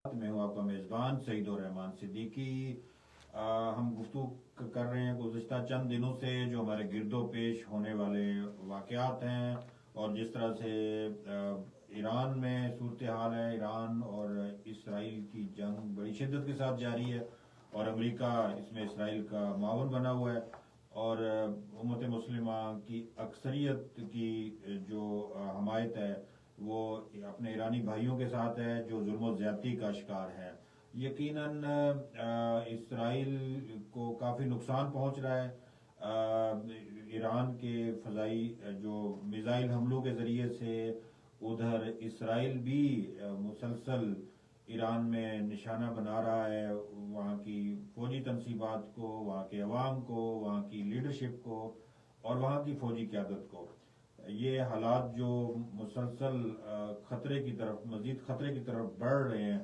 میں ہوں آپ کا میزبان سعید الرحمان صدیقی۔ ہم گفتگو کر رہے ہیں گزشتہ چند دنوں سے جو ہمارے گرد و پیش ہونے والے واقعات ہیں اور جس طرح سے ایران میں صورتحال ہے۔ ایران اور اسرائیل کی جنگ بڑی شدت کے ساتھ جاری ہے اور امریکہ اس میں اسرائیل کا معاون بنا ہوا ہے، اور امت مسلمہ کی اکثریت کی جو حمایت ہے وہ اپنے ایرانی بھائیوں کے ساتھ ہے جو ظلم و زیادتی کا شکار ہے۔ یقیناً اسرائیل کو کافی نقصان پہنچ رہا ہے۔ ایران کے فضائی جو میزائل حملوں کے ذریعے سے ادھر اسرائیل بھی مسلسل ایران میں نشانہ بنا رہا ہے، وہاں کی فوجی تنصیبات کو، وہاں کے عوام کو، وہاں کی لیڈرشپ کو اور وہاں کی فوجی قیادت کو۔ یہ حالات جو مسلسل خطرے کی طرف، مزید خطرے کی طرف بڑھ رہے ہیں،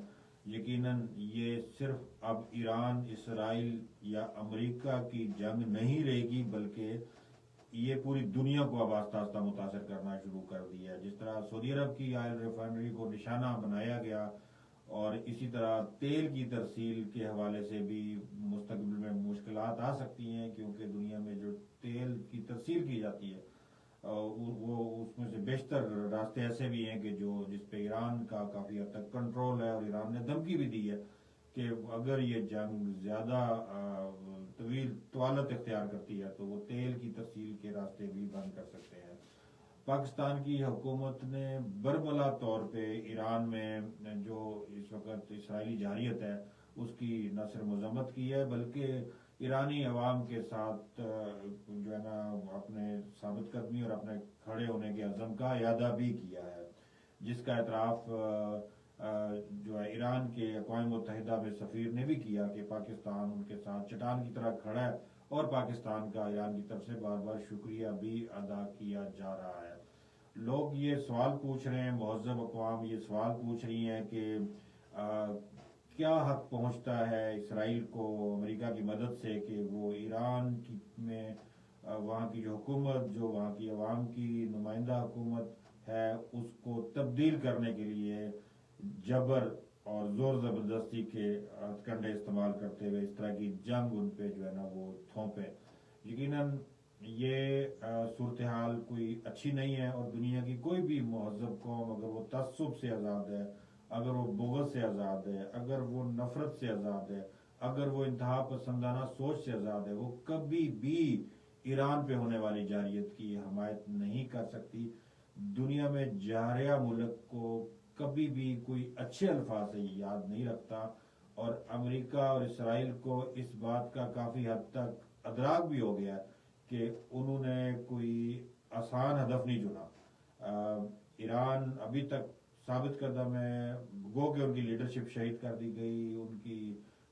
یقیناً یہ صرف اب ایران اسرائیل یا امریکہ کی جنگ نہیں رہے گی، بلکہ یہ پوری دنیا کو اب آہستہ آہستہ متاثر کرنا شروع کر دیا ہے۔ جس طرح سعودی عرب کی آئل ریفائنری کو نشانہ بنایا گیا، اور اسی طرح تیل کی ترسیل کے حوالے سے بھی مستقبل میں مشکلات آ سکتی ہیں، کیونکہ دنیا میں جو تیل کی ترسیل کی جاتی ہے وہ اس میں سے بیشتر راستے ایسے بھی ہیں کہ جس پہ ایران کا کافی حد تک کنٹرول ہے، اور ایران نے دھمکی بھی دی ہے کہ اگر یہ جنگ زیادہ طویل طوالت اختیار کرتی ہے تو وہ تیل کی ترسیل کے راستے بھی بند کر سکتے ہیں۔ پاکستان کی حکومت نے برملا طور پہ ایران میں جو اس وقت اسرائیلی جارحیت ہے اس کی نہ صرف مذمت کی ہے، بلکہ ایرانی عوام کے ساتھ جو ہے نا اپنے ثابت قدمی اور اپنے کھڑے ہونے کے عزم کا اعادہ بھی کیا ہے، جس کا اعتراف جو ہے ایران کے اقوام متحدہ میں سفیر نے بھی کیا کہ پاکستان ان کے ساتھ چٹان کی طرح کھڑا ہے، اور پاکستان کا ایران کی طرف سے بار بار شکریہ بھی ادا کیا جا رہا ہے۔ لوگ یہ سوال پوچھ رہے ہیں، مہذب اقوام یہ سوال پوچھ رہی ہیں کہ کیا حق پہنچتا ہے اسرائیل کو امریکہ کی مدد سے کہ وہ ایران میں وہاں کی جو حکومت، جو وہاں کی عوام کی نمائندہ حکومت ہے، اس کو تبدیل کرنے کے لیے جبر اور زور زبردستی کے ہتھ کنڈے استعمال کرتے ہوئے اس طرح کی جنگ ان پہ جو ہے نا وہ تھوپے۔ یقیناً یہ صورتحال کوئی اچھی نہیں ہے، اور دنیا کی کوئی بھی مہذب قوم اگر وہ تعصب سے آزاد ہے، اگر وہ بغض سے آزاد ہے، اگر وہ نفرت سے آزاد ہے، اگر وہ انتہا پسندانہ سوچ سے آزاد ہے، وہ کبھی بھی ایران پہ ہونے والی جارحیت کی حمایت نہیں کر سکتی۔ دنیا میں جارحیہ ملک کو کبھی بھی کوئی اچھے الفاظ سے یاد نہیں رکھتا، اور امریکہ اور اسرائیل کو اس بات کا کافی حد تک ادراک بھی ہو گیا کہ انہوں نے کوئی آسان ہدف نہیں چنا۔ ایران ابھی تک ثابت قدم ہے، گو کہ ان کی لیڈرشپ شہید کر دی گئی، ان کی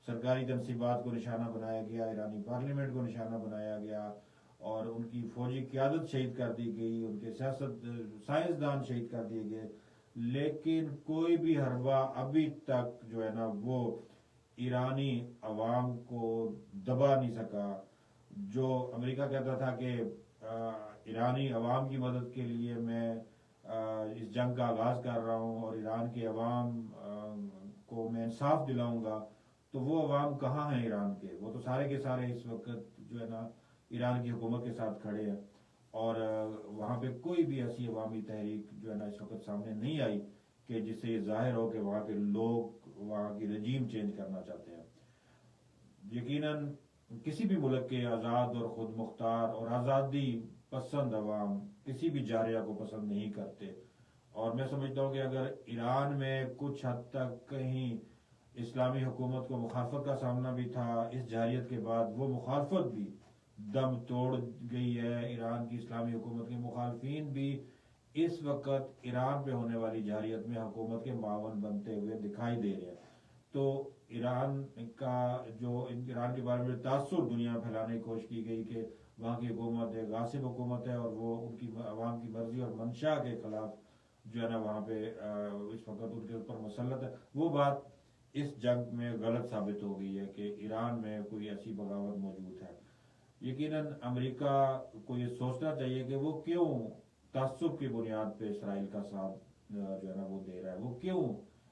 سرکاری تنصیبات کو نشانہ بنایا گیا، ایرانی پارلیمنٹ کو نشانہ بنایا گیا، اور ان کی فوجی قیادت شہید کر دی گئی، ان کے سائنسدان شہید کر دیے گئے، لیکن کوئی بھی حربہ ابھی تک جو ہے نا وہ ایرانی عوام کو دبا نہیں سکا۔ جو امریکہ کہتا تھا کہ ایرانی عوام کی مدد کے لیے میں اس جنگ کا آغاز کر رہا ہوں اور ایران کے عوام کو میں انصاف دلاؤں گا، تو وہ عوام کہاں ہیں ایران کے؟ وہ تو سارے کے سارے اس وقت جو ہے نا ایران کی حکومت کے ساتھ کھڑے ہیں، اور وہاں پہ کوئی بھی ایسی عوامی تحریک جو ہے نا اس وقت سامنے نہیں آئی کہ جس سے یہ ظاہر ہو کہ وہاں کے لوگ وہاں کی رجیم چینج کرنا چاہتے ہیں۔ یقیناً کسی بھی ملک کے آزاد اور خود مختار اور آزادی پسند عوام کسی بھی جارحیہ کو پسند نہیں کرتے، اور میں سمجھتا ہوں کہ اگر ایران میں کچھ حد تک کہیں اسلامی حکومت کو مخالفت کا سامنا بھی تھا، اس جارحیت کے بعد وہ مخالفت بھی دم توڑ گئی ہے۔ ایران کی اسلامی حکومت کے مخالفین بھی اس وقت ایران پہ ہونے والی جارحیت میں حکومت کے معاون بنتے ہوئے دکھائی دے رہے ہیں۔ تو ایران کا جو ایران کے بارے میں تعصب دنیا میں پھیلانے کی کوشش کی گئی کہ وہاں کی حکومت ایک غاصب حکومت ہے اور وہ ان کی عوام کی مرضی اور منشا کے خلاف جو ہے نا وہاں پہ اس وقت ان کے اوپر مسلط ہے، وہ بات اس جنگ میں غلط ثابت ہو گئی ہے کہ ایران میں کوئی ایسی بغاوت موجود ہے۔ یقیناً امریکہ کو یہ سوچنا چاہیے کہ وہ کیوں تعصب کی بنیاد پہ اسرائیل کا ساتھ جو ہے نا وہ دے رہا ہے، وہ کیوں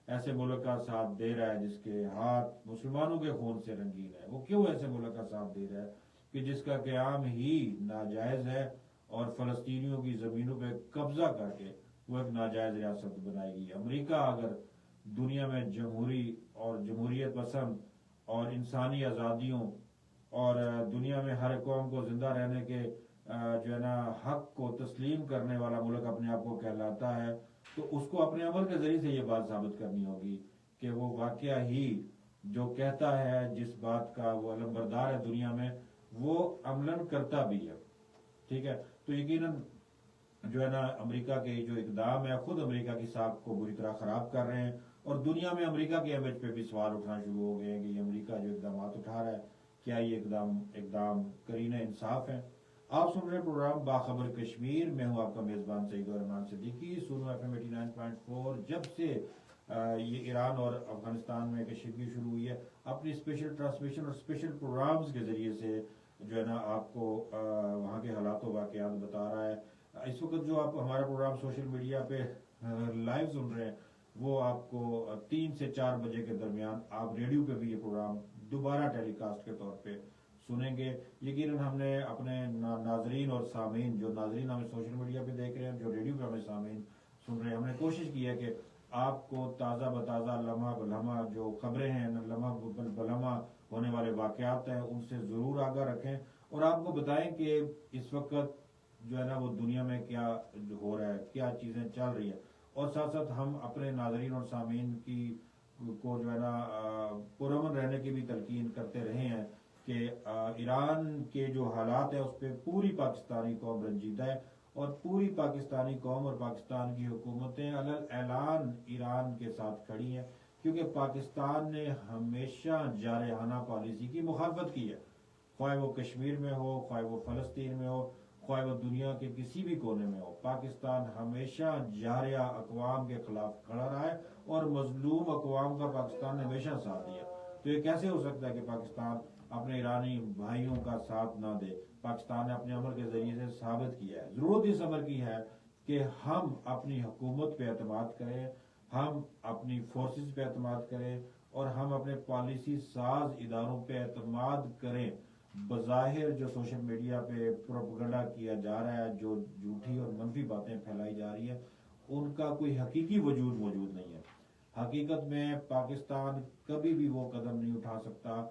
ایسے ملک کا ساتھ دے رہا ہے جس کے ہاتھ مسلمانوں کے خون سے رنگین ہے؟ وہ کیوں ایسے ملک کا ساتھ دے رہا ہے کہ جس کا قیام ہی ناجائز ہے، اور فلسطینیوں کی زمینوں پہ قبضہ کر کے وہ ایک ناجائز ریاست بنائے گی؟ امریکہ اگر دنیا میں جمہوری اور جمہوریت پسند اور انسانی آزادیوں اور دنیا میں ہر قوم کو زندہ رہنے کے جو ہے نا حق کو تسلیم کرنے والا ملک اپنے آپ کو کہلاتا ہے، تو اس کو اپنے عمل کے ذریعے سے یہ بات ثابت کرنی ہوگی کہ وہ واقعہ ہی جو کہتا ہے، جس بات کا وہ علمبردار ہے دنیا میں، وہ عملاً کرتا بھی ہے. ٹھیک ہے، تو یقیناً جو ہے نا امریکہ کے جو اقدام ہے خود امریکہ کی ساکھ کو بری طرح خراب کر رہے ہیں، اور دنیا میں امریکہ کے امیج پہ بھی سوال اٹھنا شروع ہو گئے ہیں کہ یہ امریکہ جو اقدامات اٹھا رہا ہے، کیا یہ اقدام کرینہ انصاف ہے؟ آپ سن رہے ہیں پروگرام باخبر کشمیر، میں ہوں آپ کا میزبان سعید الرحمان صدیقی، سونو ایف ایم 89.4. جب سے یہ ایران اور افغانستان میں کشیدگی شروع ہوئی ہے، اپنی اسپیشل ٹرانسمیشن اور اسپیشل پروگرامز کے ذریعے سے جو ہے نا آپ کو وہاں کے حالات و واقعات بتا رہا ہے. اس وقت جو آپ ہمارا پروگرام سوشل میڈیا پہ لائیو سن رہے ہیں، وہ آپ کو 3 سے 4 بجے کے درمیان آپ ریڈیو پہ بھی یہ پروگرام دوبارہ ٹیلی کاسٹ کے طور پہ سنیں گے. یقیناً ہم نے اپنے ناظرین اور سامعین، جو ناظرین ہمیں سوشل میڈیا پہ دیکھ رہے ہیں، جو ریڈیو پہ ہمیں سامعین سن رہے ہیں، ہم نے کوشش کی ہے کہ آپ کو تازہ بتازہ لمحہ بلمحہ جو خبریں ہیں، لمحہ بلمحہ ہونے والے واقعات ہیں، ان سے ضرور آگاہ رکھیں، اور آپ کو بتائیں کہ اس وقت جو ہے نا وہ دنیا میں کیا ہو رہا ہے، کیا چیزیں چل رہی ہیں. اور ساتھ ساتھ ہم اپنے ناظرین اور سامعین کی کو جو ہے نا پرامن رہنے کی بھی تلقین کرتے رہے ہیں کہ ایران کے جو حالات ہیں اس پہ پوری پاکستانی قوم رنجیدہ ہے، اور پوری پاکستانی قوم اور پاکستان کی حکومتیں اعلان ایران کے ساتھ کھڑی ہیں، کیونکہ پاکستان نے ہمیشہ جارحانہ پالیسی کی مخالفت کی ہے، خواہ وہ کشمیر میں ہو، خواہ وہ فلسطین میں ہو، خواہ وہ دنیا کے کسی بھی کونے میں ہو. پاکستان ہمیشہ جارحہ اقوام کے خلاف کھڑا رہا ہے، اور مظلوم اقوام کا پاکستان نے ہمیشہ ساتھ دیا. تو یہ کیسے ہو سکتا ہے کہ پاکستان اپنے ایرانی بھائیوں کا ساتھ نہ دے؟ پاکستان نے اپنے عمل کے ذریعے سے ثابت کیا ہے. ضرورت اس عمل کی ہے کہ ہم اپنی حکومت پہ اعتماد کریں، ہم اپنی فورسز پہ اعتماد کریں، اور ہم اپنے پالیسی ساز اداروں پہ اعتماد کریں. بظاہر جو سوشل میڈیا پہ پروپیگنڈا کیا جا رہا ہے، جو جھوٹی اور منفی باتیں پھیلائی جا رہی ہیں، ان کا کوئی حقیقی وجود موجود نہیں ہے. حقیقت میں پاکستان کبھی بھی وہ قدم نہیں اٹھا سکتا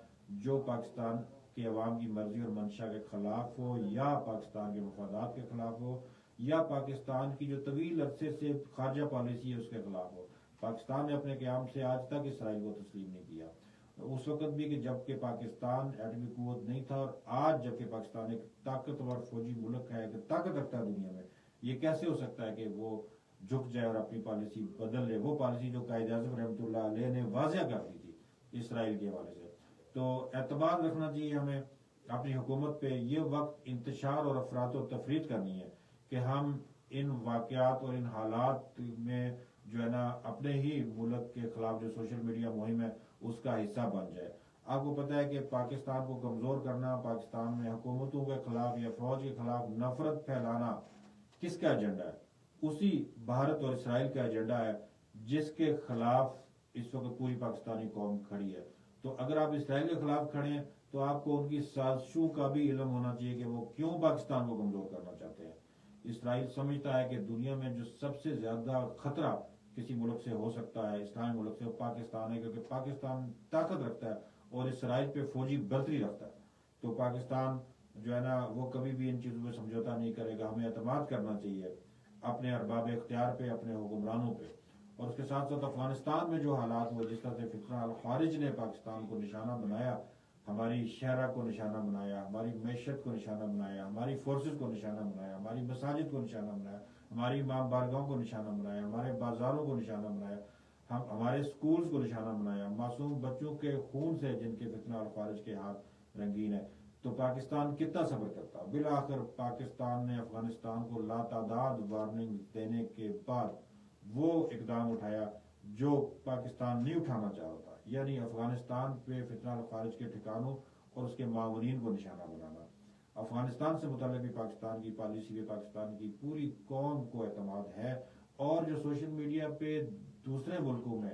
جو پاکستان کے عوام کی مرضی اور منشا کے خلاف ہو، یا پاکستان کے مفادات کے خلاف ہو، یا پاکستان کی جو طویل عرصے سے خارجہ پالیسی ہے اس کے خلاف ہو. پاکستان نے اپنے قیام سے آج تک اسرائیل کو تسلیم نہیں کیا. اس وقت بھی کہ جب کہ پاکستان ایٹمی قوت نہیں تھا، اور آج جب کہ پاکستان ایک طاقتور فوجی ملک ہے، ایک طاقت رکھتا ہے دنیا میں، یہ کیسے ہو سکتا ہے کہ وہ جھک جائے اور اپنی پالیسی بدل لے؟ وہ پالیسی جو قائد اعظم رحمۃ اللہ علیہ نے واضح کر دی تھی اسرائیل کے حوالے سے. تو اعتماد رکھنا چاہیے ہمیں اپنی حکومت پہ. یہ وقت انتشار اور افراط و تفریط کرنی ہے کہ ہم ان واقعات اور ان حالات میں جو ہے نا اپنے ہی ملک کے خلاف جو سوشل میڈیا مہم ہے اس کا حصہ بن جائے. آپ کو پتہ ہے کہ پاکستان کو کمزور کرنا، پاکستان میں حکومتوں کے خلاف یا فوج کے خلاف نفرت پھیلانا کس کا ایجنڈا ہے؟ اسی بھارت اور اسرائیل کا ایجنڈا ہے، جس کے خلاف اس وقت پوری پاکستانی قوم کھڑی ہے. تو اگر آپ اسرائیل کے خلاف کھڑے ہیں تو آپ کو ان کی سازشوں کا بھی علم ہونا چاہیے کہ وہ کیوں پاکستان کو کمزور کرنا چاہتے ہیں. اسرائیل سمجھتا ہے کہ دنیا میں جو سب سے زیادہ خطرہ کسی ملک سے ہو سکتا ہے، اسلامی ملک سے، وہ پاکستان ہے، کیونکہ پاکستان طاقت رکھتا ہے اور اسرائیل پہ فوجی برتری رکھتا ہے. تو پاکستان جو ہے نا وہ کبھی بھی ان چیزوں میں سمجھوتا نہیں کرے گا. ہمیں اعتماد کرنا چاہیے اپنے ارباب اختیار پہ، اپنے حکمرانوں پہ. اور اس کے ساتھ ساتھ افغانستان میں جو حالات ہوئے، جس طرح سے فتنہ الخارج نے پاکستان کو نشانہ بنایا، ہماری شہرہ کو نشانہ بنایا، ہماری معیشت کو نشانہ بنایا، ہماری فورسز کو نشانہ بنایا، ہماری مساجد کو نشانہ بنایا، ہماری امام بارگاہوں کو نشانہ بنایا، ہمارے بازاروں کو نشانہ بنایا، ہمارے سکولز کو نشانہ بنایا، معصوم بچوں کے خون سے جن کے فتنہ الخارج کے ہاتھ رنگین ہے. تو پاکستان کتنا صبر کرتا؟ بالآخر پاکستان نے افغانستان کو لاتعداد وارننگ دینے کے بعد وہ اقدام اٹھایا جو پاکستان نہیں اٹھانا چاہتا، یعنی افغانستان پہ فتنہ الخارج کے ٹھکانوں اور اس کے معاونین کو نشانہ بنانا. افغانستان سے متعلق بھی پاکستان کی پالیسی پہ پاکستان کی پوری قوم کو اعتماد ہے. اور جو سوشل میڈیا پہ دوسرے ملکوں میں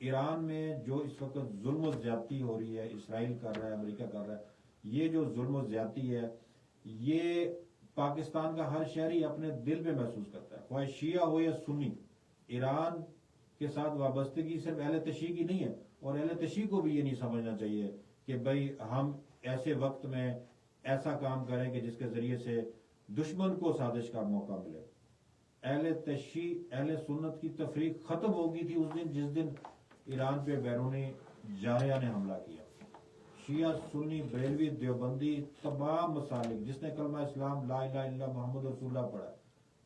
ایران میں جو اس وقت ظلم و زیادتی ہو رہی ہے، اسرائیل کر رہا ہے، امریکہ کر رہا ہے، یہ جو ظلم و زیادتی ہے یہ پاکستان کا ہر شہری اپنے دل پہ محسوس کرتا ہے، خواہ شیعہ ہو یا سنی۔ ایران کے ساتھ وابستگی صرف اہل تشیع کی نہیں ہے، اور اہل تشیع کو بھی یہ نہیں سمجھنا چاہیے کہ بھئی ہم ایسے وقت میں ایسا کام کریں کہ جس کے ذریعے سے دشمن کو سازش کا موقع ملے۔ اہل تشیع، اہل سنت کی تفریق ختم ہوگی تھی اس دن جس دن ایران پہ بیرونی جارحہ نے حملہ کیا۔ شیعہ، سنی، بریلوی، دیوبندی، تمام مسالک، جس نے کلمہ اسلام لا الہ الا اللہ محمد رسول اللہ پڑھا،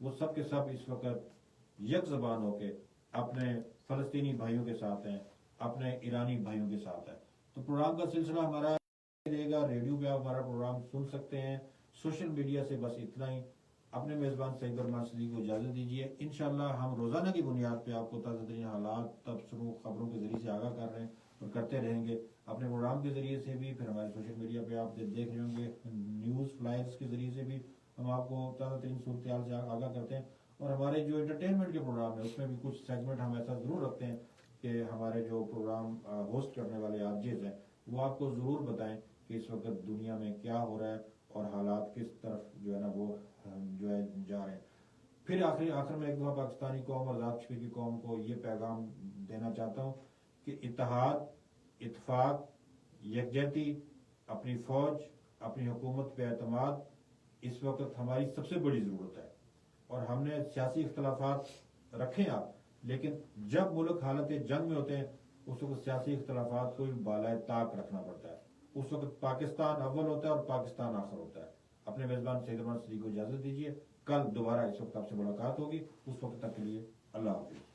وہ سب کے سب اس وقت یک زبان ہو کے اپنے فلسطینی بھائیوں کے ساتھ ہیں، اپنے ایرانی بھائیوں کے ساتھ ہیں۔ تو پروگرام کا سلسلہ ہمارا رہے گا، ریڈیو پہ آپ ہمارا پروگرام سن سکتے ہیں، سوشل میڈیا سے بس اتنا ہی۔ اپنے میزبان سعید الرحمان صدیقی کو اجازت دیجیے۔ انشاءاللہ ہم روزانہ کی بنیاد پہ آپ کو تازہ ترین حالات، تبصروں، خبروں کے ذریعے سے آگاہ کر رہے ہیں اور کرتے رہیں گے، اپنے پروگرام کے ذریعے سے بھی، پھر ہمارے سوشل میڈیا پہ آپ دیکھ رہے ہوں گے، نیوز فلائرز کے ذریعے سے بھی ہم آپ کو تازہ ترین صورتحال سے آگاہ کرتے ہیں۔ اور ہمارے جو انٹرٹینمنٹ کے پروگرام ہیں اس میں بھی کچھ سیگمنٹ ہم ایسا ضرور رکھتے ہیں کہ ہمارے جو پروگرام ہوسٹ کرنے والے آرجیز ہیں وہ آپ کو ضرور بتائیں کہ اس وقت دنیا میں کیا ہو رہا ہے اور حالات کس طرف جو ہے نا وہ جو ہے جا رہے ہیں۔ پھر آخر میں ایک دفعہ پاکستانی قوم اور ذات کشمیر کی قوم کو یہ پیغام دینا چاہتا ہوں کہ اتحاد، اتفاق، یکجہتی، اپنی فوج، اپنی حکومت پہ اعتماد اس وقت ہماری سب سے بڑی ضرورت ہے۔ اور ہم نے سیاسی اختلافات رکھیں آپ، لیکن جب ملک حالت جنگ میں ہوتے ہیں اس وقت سیاسی اختلافات کو بھی بالائے طاق رکھنا پڑتا ہے۔ اس وقت پاکستان اول ہوتا ہے اور پاکستان آخر ہوتا ہے۔ اپنے میزبان سعید الرحمان صدیقی کو اجازت دیجیے، کل دوبارہ اس وقت آپ سے ملاقات ہوگی، اس وقت تک کے لیے اللہ حافظ۔